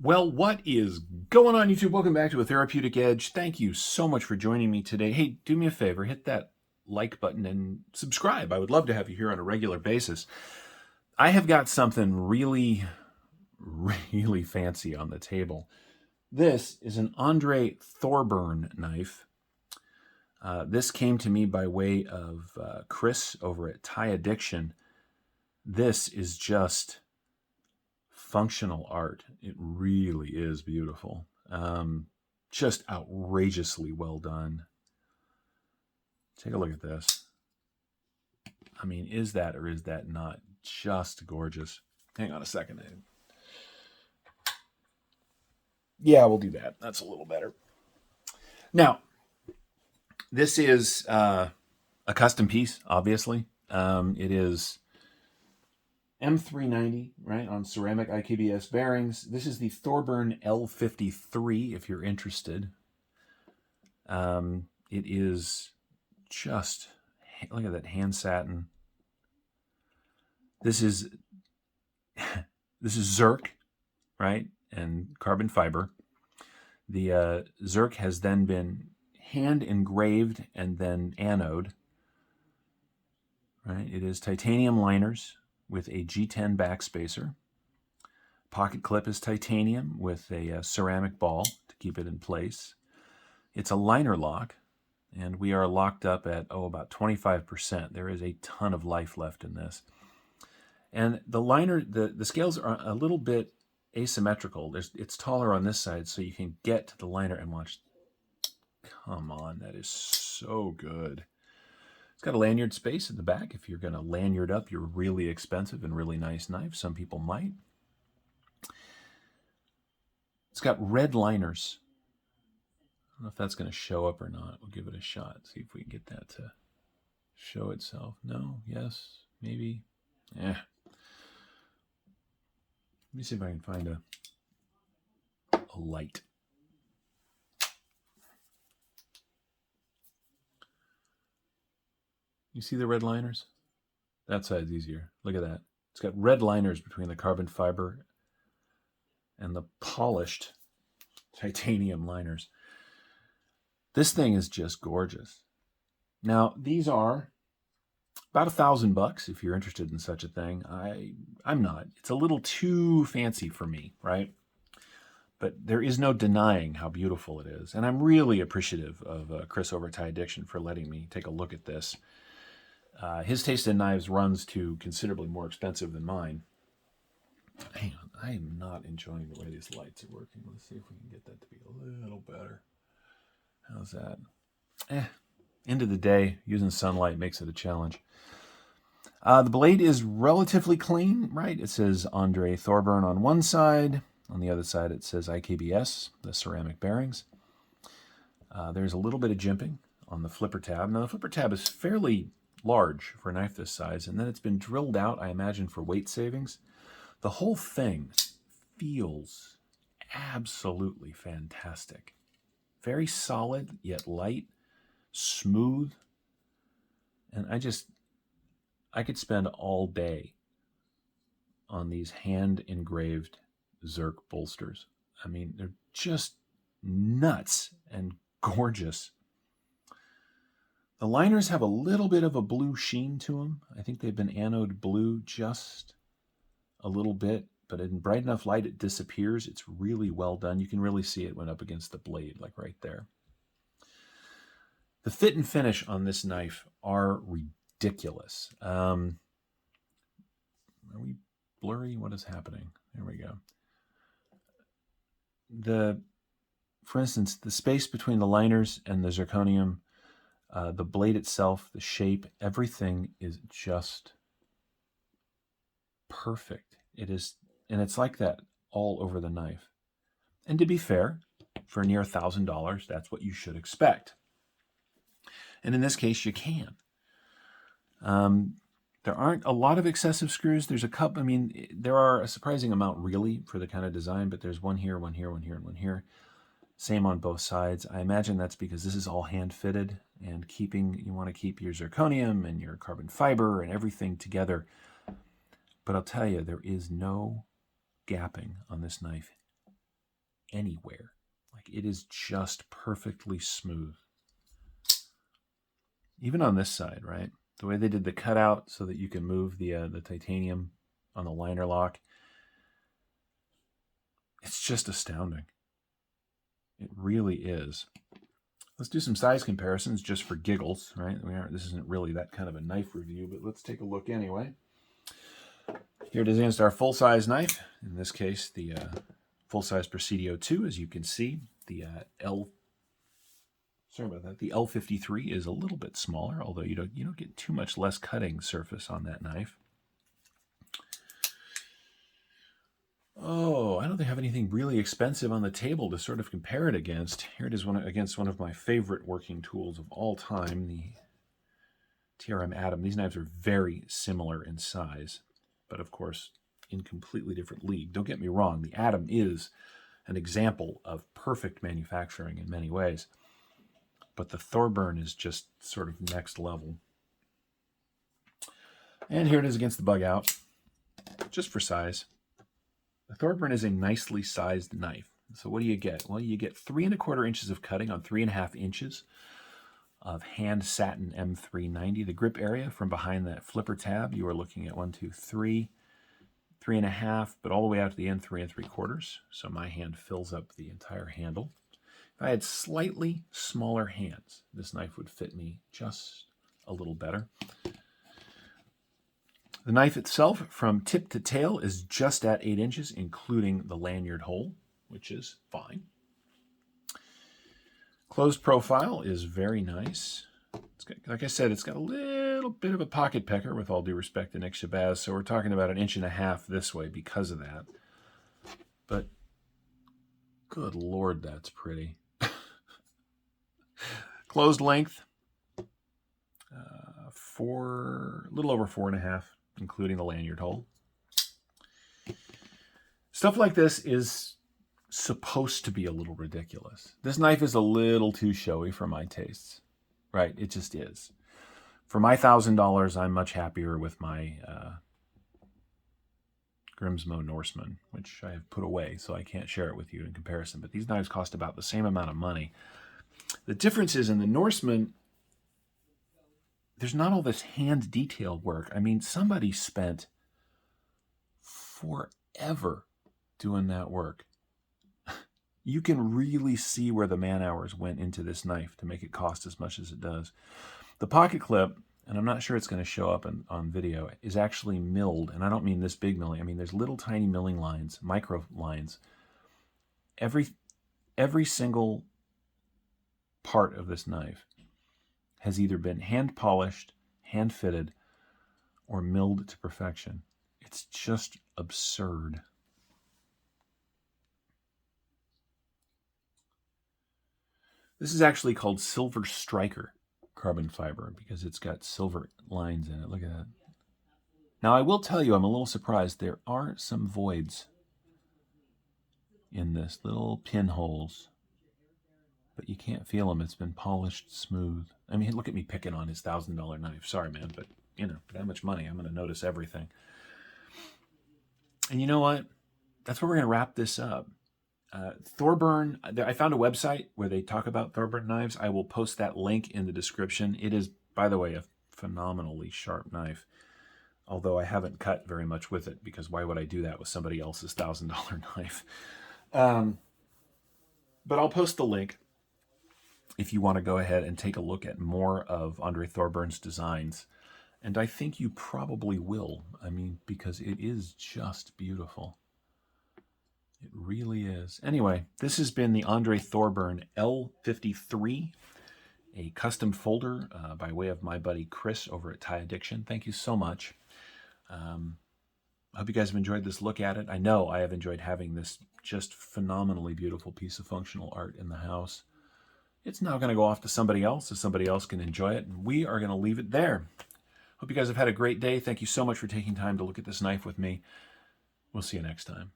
Well, what is going on, YouTube? Welcome back to A Therapeutic Edge. Thank you so much for joining me today. Hey, do me a favor, hit that like button and subscribe. I would love to have you here on a regular basis. I have got something really fancy on the table. This is an Andre Thorburn knife. This came to me by way of Chris over at Thai Addiction. This is just functional art. It really is beautiful. Just outrageously well done. Take a look at this. I mean, is that or is that not just gorgeous? Hang on a second. Yeah, we'll do that. That's a little better. Now, this is a custom piece, obviously. It is M390, right, on ceramic IKBS bearings. This is the Thorburn L53, if you're interested. It is just, look at that hand satin. This is Zirc, right, and carbon fiber. The Zirc has then been hand engraved and then anode, right? It is titanium liners with a G10 backspacer. Pocket clip is titanium with a ceramic ball to keep it in place. It's a liner lock, and we are locked up at, about 25%. There is a ton of life left in this. And the liner, the scales are a little bit asymmetrical. It's taller on this side, so you can get to the liner and watch. Come on, that is so good. It's got a lanyard space at the back. If you're going to lanyard up your really expensive and really nice knife, some people might. It's got red liners. I don't know if that's going to show up or not. We'll give it a shot. See if we can get that to show itself. No? Yes? Maybe? Yeah. Let me see if I can find a light. You see the red liners? That side's easier. Look at that. It's got red liners between the carbon fiber and the polished titanium liners. This thing is just gorgeous. Now, these are about $1,000 if you're interested in such a thing. I'm not. It's a little too fancy for me, right? But there is no denying how beautiful it is. And I'm really appreciative of Chris over at Thai Addiction for letting me take a look at this. His taste in knives runs to considerably more expensive than mine. Hang on, I am not enjoying the way these lights are working. Let's see if we can get that to be a little better. How's that? End of the day, using sunlight makes it a challenge. The blade is relatively clean, right? It says Andre Thorburn on one side. On the other side, it says IKBS, the ceramic bearings. There's a little bit of jimping on the flipper tab. Now, the flipper tab is fairly large for a knife this size, and then it's been drilled out, I imagine, for weight savings. The whole thing feels absolutely fantastic. Very solid, yet light, smooth. And I could spend all day on these hand-engraved Zirc bolsters. I mean, they're just nuts and gorgeous. The liners have a little bit of a blue sheen to them. I think they've been anode blue just a little bit, but in bright enough light it disappears. It's really well done. You can really see it when up against the blade, like right there. The fit and finish on this knife are ridiculous. Are we blurry? What is happening? There we go. For instance, the space between the liners and the zirconium, the blade itself, the shape, everything is just perfect. It is, and it's like that all over the knife. And to be fair, for near $1,000, that's what you should expect. And in this case, you can. There aren't a lot of excessive screws. There's a couple. I mean, there are a surprising amount really for the kind of design, but there's one here, one here, one here, and one here. Same on both sides. I imagine that's because this is all hand fitted, and you want to keep your zirconium and your carbon fiber and everything together. But I'll tell you, there is no gapping on this knife anywhere. Like, it is just perfectly smooth. Even on this side, right? The way they did the cutout so that you can move the titanium on the liner lock. It's just astounding. It really is. Let's do some size comparisons just for giggles, right? This isn't really that kind of a knife review, but let's take a look anyway. Here it is against our full-size knife. In this case, the full-size Presidio 2, as you can see. The the L53 is a little bit smaller, although you don't get too much less cutting surface on that knife. Oh, I don't think I have anything really expensive on the table to sort of compare it against. Here it is against one of my favorite working tools of all time, the TRM Atom. These knives are very similar in size, but of course in completely different league. Don't get me wrong, the Atom is an example of perfect manufacturing in many ways, but the Thorburn is just sort of next level. And here it is against the Bug Out, just for size. The Thorburn is a nicely sized knife. So what do you get? Well, you get 3 1/4 inches of cutting on 3 1/2 inches of hand satin M390. The grip area from behind that flipper tab, you are looking at 1, 2, 3, 3 1/2, but all the way out to the end, 3 3/4. So my hand fills up the entire handle. If I had slightly smaller hands, this knife would fit me just a little better. The knife itself, from tip to tail, is just at 8 inches, including the lanyard hole, which is fine. Closed profile is very nice. It's got, like I said, it's got a little bit of a pocket pecker, with all due respect to Nick Shabazz, so we're talking about 1.5 inches this way because of that. But good Lord, that's pretty. Closed length, a little over 4 1/2. Including the lanyard hole. Stuff like this is supposed to be a little ridiculous. This knife is a little too showy for my tastes, right? It just is. For my $1,000, I'm much happier with my Grimsmo Norseman, which I have put away, so I can't share it with you in comparison. But these knives cost about the same amount of money. The difference is in the Norseman, there's not all this hand detail work. I mean, somebody spent forever doing that work. You can really see where the man hours went into this knife to make it cost as much as it does. The pocket clip, and I'm not sure it's going to show up on video, is actually milled. And I don't mean this big milling. I mean, there's little tiny milling lines, micro lines. Every single part of this knife has either been hand polished, hand fitted, or milled to perfection. It's just absurd. This is actually called Silver Striker carbon fiber because it's got silver lines in it. Look at that. Now, I will tell you, I'm a little surprised. There are some voids in this, little pinholes. But you can't feel them. It's been polished smooth. I mean, look at me picking on his $1,000 knife. Sorry, man, but, you know, for that much money, I'm going to notice everything. And you know what? That's where we're going to wrap this up. Thorburn, I found a website where they talk about Thorburn knives. I will post that link in the description. It is, by the way, a phenomenally sharp knife, although I haven't cut very much with it, because why would I do that with somebody else's $1,000 knife? But I'll post the link if you want to go ahead and take a look at more of Andre Thorburn's designs. And I think you probably will. I mean, because it is just beautiful. It really is. Anyway, this has been the Andre Thorburn L53, a custom folder by way of my buddy Chris over at Tie Addiction. Thank you so much. I hope you guys have enjoyed this look at it. I know I have enjoyed having this just phenomenally beautiful piece of functional art in the house. It's now going to go off to somebody else so somebody else can enjoy it, and we are going to leave it there. Hope you guys have had a great day. Thank you so much for taking time to look at this knife with me. We'll see you next time.